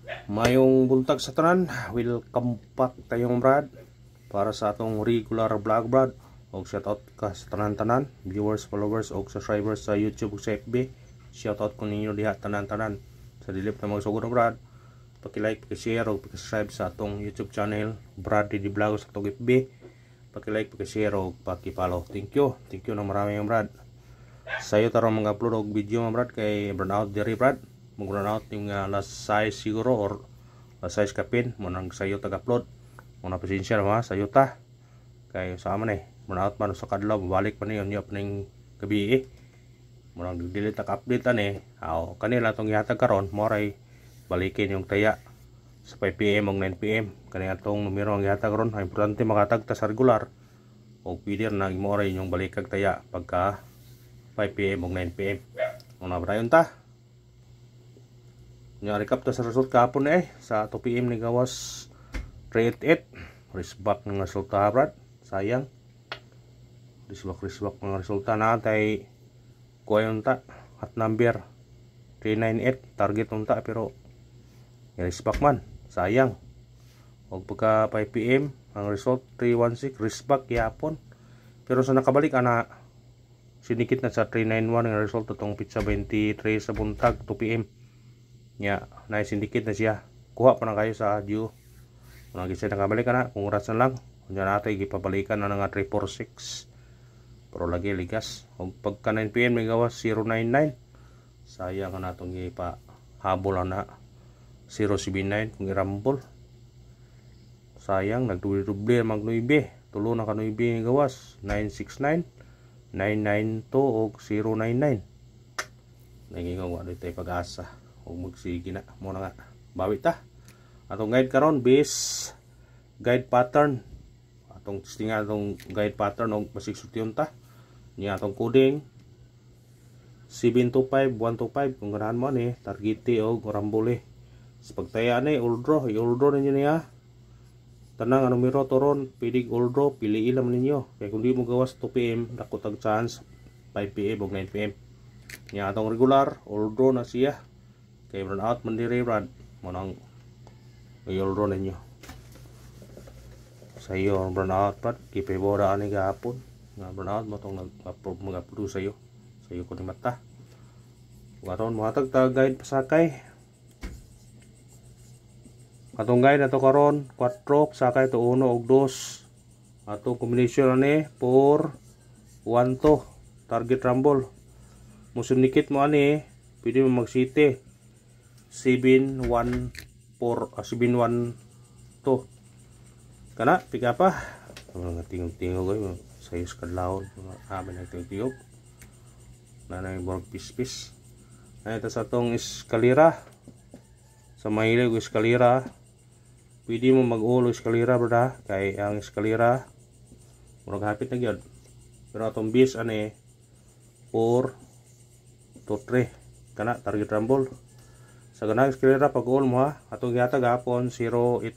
Mayong buntag sa tanan, welcome back tayong brad para sa atong regular vlog brad. Og shoutout ka sa tanan-tanan, viewers, followers og subscribers sa YouTube ug sa FB. Shoutout ko ninyo diha tanan-tanan. Sa dilip na magsugod brad, paki-like, paki-share og paki-subscribe sa atong YouTube channel Brad Didi Vlog sa atong FB. Paki-like, paki-share og paki-follow. Thank you na marami yung brad. Sayo tarong mag-upload og video mga brad kay burnout diri brad. Mag-run out yung last size siguro or last size kapin mo nang sayo tag-upload mo na pasensya na sayo ta kay sa aman run out man sa kadlaw balik pa niyon yung ning gabi mo nang delete update ani kanila tong ihatag karon mo ray balikin yung taya sa 5 PM o 9 PM kani atong numero ang ihatag karon importante makatag ta sa regular o pwede na mo ray yung balikag taya pagka 5 PM o 9 PM mo na brayon ta. Nga recap ta sa result kahapon sa 2 PM ni gawas 388 risbak ng resulta brad. Sayang risbak ng resulta na tay kuwayon ta at number 398 target unta pero risbak man sayang. Og pagka 5 PM ang result 316 risbak yapon pero sa nakabalik ana sinikit na sa 391 ang result atong pizza 23 sa buntag 2 PM nya naisindikit na siya kuha pa na kayo sa due kung nagisa nakabalik na congrats na lang kung dyan natin ipabalikan na nga 346 pero lagi ligas o pagka 9 PM may gawas 099 sayang na itong ipahabol na 079 kung irambol sayang nagdubli mag 9 tulo na ka 9 may gawas 969 992 o 099 naging wala dito pag-asa o magsige na mo na nga bawi ta atong guide karon base guide pattern atong testingan atong guide pattern og masigsultiyon ta niya atong coding 725125 kung ganahan mo ni targete og rambole sa pagtaya ni all draw ninyo niya tanang numero toron pidig all draw pili ilam ninyo kay kung di mo gawas 2 PM dako tag chance 5 PM og 9 PM niya atong regular all draw na siya kay run out man diri brad mo nang i-all ninyo sa iyo run out brad kipay boda ani gahapon nga run out mo tong mag-approve sa iyo ko ni mata karon mo hatag ta guide pasakay atong guide nato karon 4 sakay to 1 og 2 atong combination ani 4 1 2 target rumble musunikit mo ani pwede mo mag city 712 kana pika pa mga tingog ko sayos kadlawon amin ang tingog nanay borg pispis ay ito sa tong eskalera sa mahilig eskalera pwede mo mag-ulo eskalera brada kay ang eskalera murag hapit na gyud pero atong bis ani 4 to 3 kana target rumble sa ganang eskalera pag all mo atong gihatag hapon 089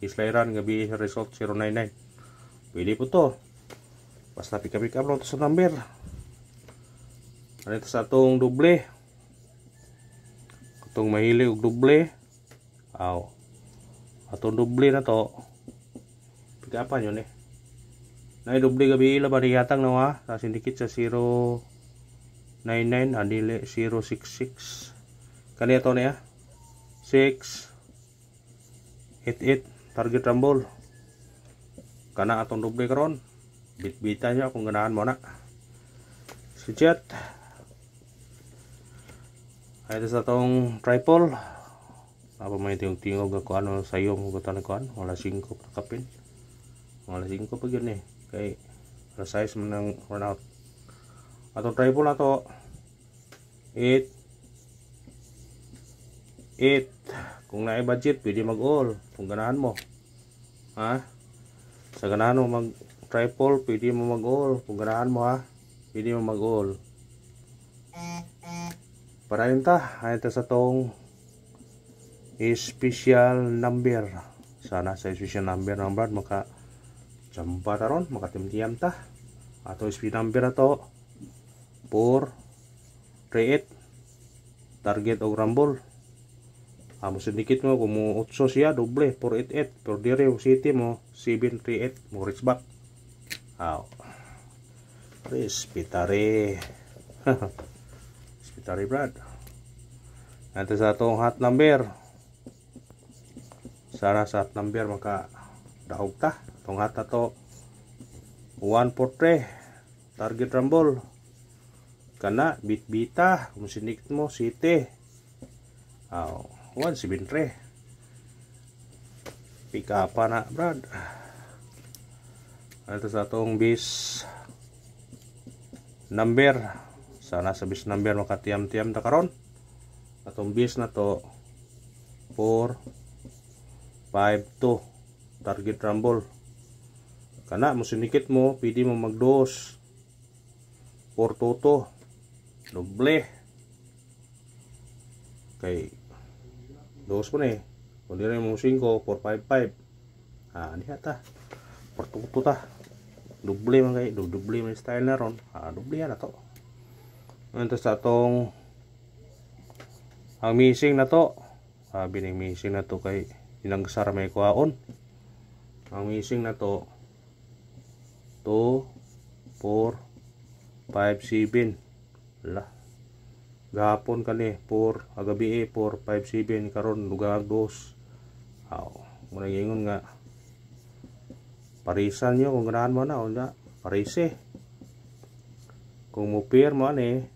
islairan gabi result 099 pwede po to basta pick up lang to sa number ano sa atong doble atong mahilig og doble atong doble na to pick upan yun na doble gabi ila ba gihatag na sa sindikit sa 099 andile 066 kaniya to niya 688 target rumble kana atong doble karon bitbita niya kung ganahan mo na si chat ay sa atong triple apa may tingog ako ano sayo mo gutan ko wala 5 kapin wala 5 pa gyud kay size man ng run out atong triple na to 8 kung naay budget pwede mag-all kung ganahan mo sa ganahan mo mag triple pwede mo mag-all kung ganahan mo pwede mo mag-all para yun ta ay ito sa tong special number sana sa special number ng brad maka jamba taron makatimtiyam ta ato speed number na to 438 target og rumble Mo sindikit mo kung mo 8 siya doble 488 pero dire yung city mo 738 mo reach back. Respitare. Respitare brad. Ito sa atong hot number. Sana sa hot number maka daog ta. Itong hot na to 143 target rumble. Kana bit-bita kung sindikit mo city. 173. Pika pa na brad. Ito sa atong base number. Sana sa base number makatiyam-tiyam ta karon. Atong base na to 452 target rumble. Kana mo sinikit mo pwede mo magdos 422 doble kay dos po na kung di rin mo 5 455 niya ta 422 ta doble man kay doble man style na ron doble yan na to. Ito sa atong ang missing na to bining missing na to kay ilang sara may kuhaon. Ang missing na to 2 4 5 7 gahapon kani 4 agabi 4 5 7 karon lugar 2 muna gingon nga parisan nyo kung ganahan mo na o na parise kung mupir mo ani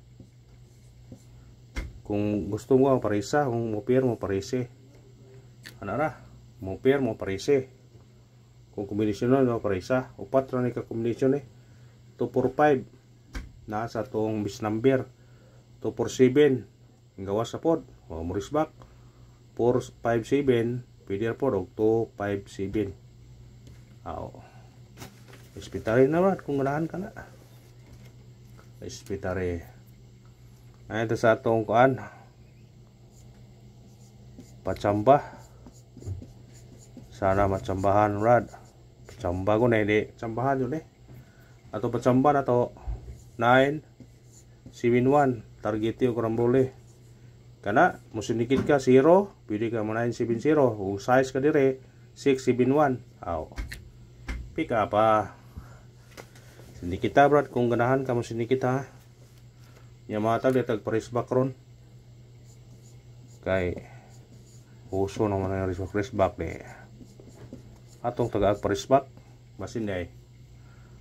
kung gusto mo ang parisa kung mupir mo parise anara mupir mo parise kung kombinasyon mo parisa upat ra ni ka kombinasyon 245 nasa tong bis number 247 gawas sa pod muris back 457 pwede po og 257 Respitare na ba kung ganahan ka na Respitare ito sa atong kuan patsamba sana matsambahan rad patsamba ko na hindi tsambahan yun ato patsamba na to 971 target yung karambole kana musinikit ka 0 pwede ka mo 970 kung size ka dire 671 pika pa sinikit ta brad kung ganahan ka musinikit ha yamatag ditag paris back ron kay uso naman ang paris back atong tagaag paris back basin day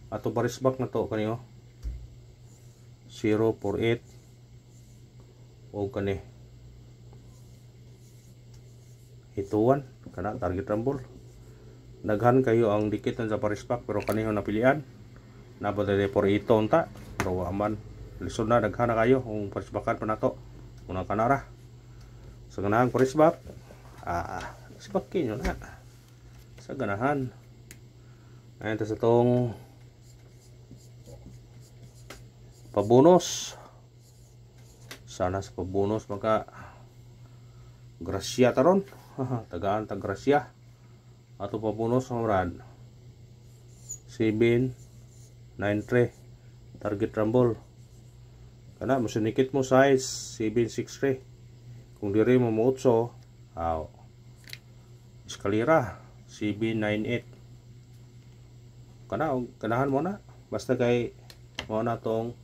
atong paris back na to kaniyo 048 o kani hituan kana target rumble daghan kayo ang dikit sa paris back pero kaniho napilian nabot dali por ito unta pero aman lisod na daghan na kayo kung paris backan pa nato unang kanara sa ganahan paris back sibakin nyo na sa ganahan ayun sa tong pabonus sana sa pabonus maka grasya taron tagaan tag grasya ato pabonus ng rad 793 target rumble kana musinikit mo size 763 kung diri mo mo 8 eskalera 798 kana ganahan mo na basta kay mo na tong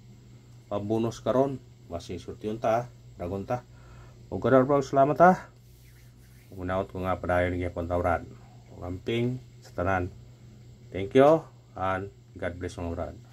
pabonus karon basi surtiyon ta dagon ta ug kadar bro salamat ha unaot ko nga padayon gyud kontawran amping sa tanan thank you and God bless mga brad.